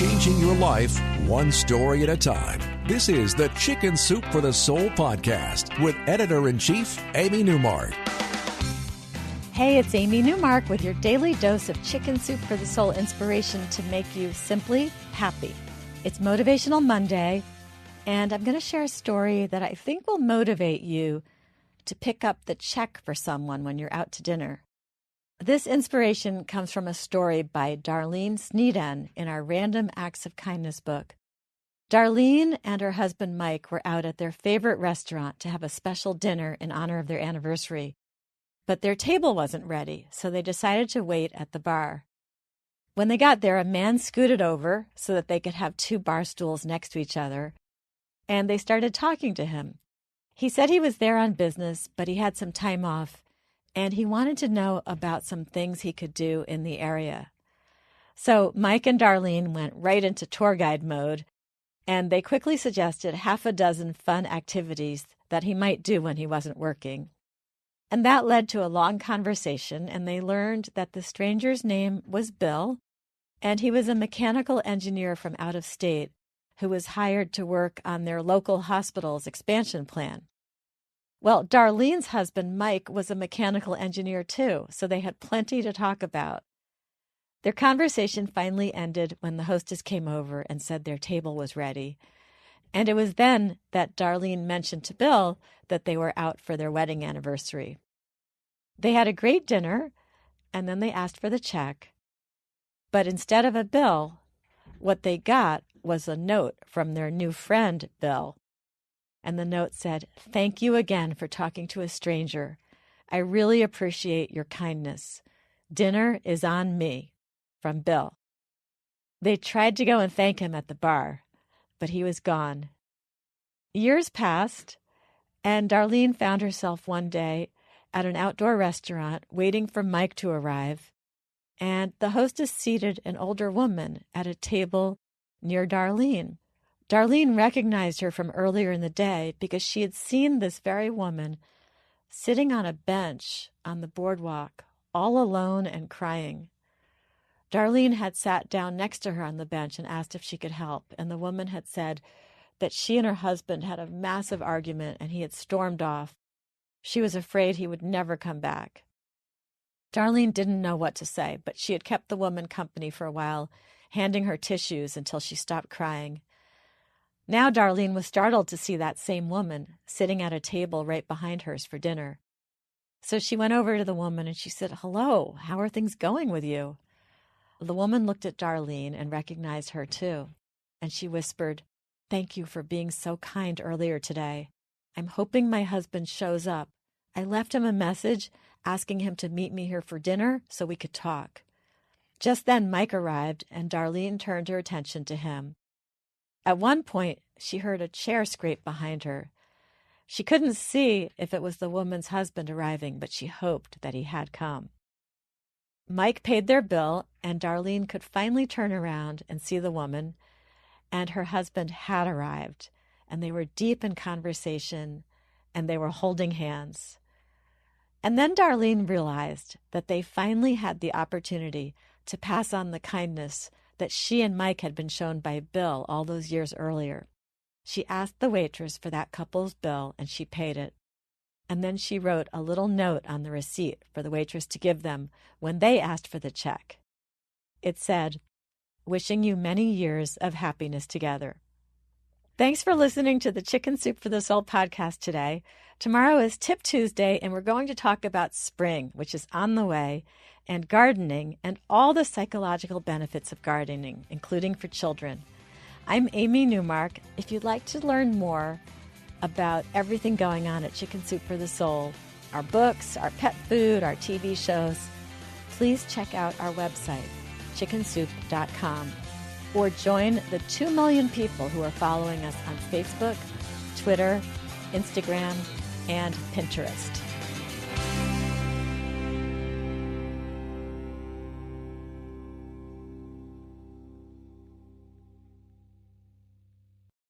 changing your life one story at a time. This is the Chicken Soup for the Soul podcast with Editor-in-Chief Amy Newmark. Hey, it's Amy Newmark with your daily dose of Chicken Soup for the Soul inspiration to make you simply happy. It's Motivational Monday, and I'm going to share a story that I think will motivate you to pick up the check for someone when you're out to dinner. This inspiration comes from a story by Darlene Sneeden in our Random Acts of Kindness book. Darlene and her husband Mike were out at their favorite restaurant to have a special dinner in honor of their anniversary. But their table wasn't ready, so they decided to wait at the bar. When they got there, a man scooted over so that they could have two bar stools next to each other, and they started talking to him. He said he was there on business, but he had some time off, and he wanted to know about some things he could do in the area. So Mike and Darlene went right into tour guide mode, and they quickly suggested half a dozen fun activities that he might do when he wasn't working. And that led to a long conversation, and they learned that the stranger's name was Bill, and he was a mechanical engineer from out of state who was hired to work on their local hospital's expansion plan. Well, Darlene's husband, Mike, was a mechanical engineer too, so they had plenty to talk about. Their conversation finally ended when the hostess came over and said their table was ready. And it was then that Darlene mentioned to Bill that they were out for their wedding anniversary. They had a great dinner, and then they asked for the check. But instead of a bill, what they got was a note from their new friend, Bill. And the note said, "Thank you again for talking to a stranger. I really appreciate your kindness. Dinner is on me." From Bill. They tried to go and thank him at the bar, but he was gone. Years passed, and Darlene found herself one day at an outdoor restaurant waiting for Mike to arrive, and the hostess seated an older woman at a table near Darlene. Darlene recognized her from earlier in the day because she had seen this very woman sitting on a bench on the boardwalk, all alone and crying. Darlene had sat down next to her on the bench and asked if she could help, and the woman had said that she and her husband had a massive argument and he had stormed off. She was afraid he would never come back. Darlene didn't know what to say, but she had kept the woman company for a while, handing her tissues until she stopped crying. Now Darlene was startled to see that same woman sitting at a table right behind hers for dinner. So she went over to the woman and she said, "Hello, how are things going with you?" The woman looked at Darlene and recognized her too, and she whispered, "Thank you for being so kind earlier today. I'm hoping my husband shows up. I left him a message asking him to meet me here for dinner so we could talk." Just then Mike arrived, and Darlene turned her attention to him. At one point, she heard a chair scrape behind her. She couldn't see if it was the woman's husband arriving, but she hoped that he had come. Mike paid their bill, and Darlene could finally turn around and see the woman, and her husband had arrived, and they were deep in conversation, and they were holding hands. And then Darlene realized that they finally had the opportunity to pass on the kindness that she and Mike had been shown by Bill all those years earlier. She asked the waitress for that couple's bill, and she paid it. And then she wrote a little note on the receipt for the waitress to give them when they asked for the check. It said, "Wishing you many years of happiness together." Thanks for listening to the Chicken Soup for the Soul podcast today. Tomorrow is Tip Tuesday, and we're going to talk about spring, which is on the way, and gardening, and all the psychological benefits of gardening, including for children. I'm Amy Newmark. If you'd like to learn more about everything going on at Chicken Soup for the Soul, our books, our pet food, our TV shows, please check out our website, chickensoup.com, or join the 2 million people who are following us on Facebook, Twitter, Instagram, and Pinterest.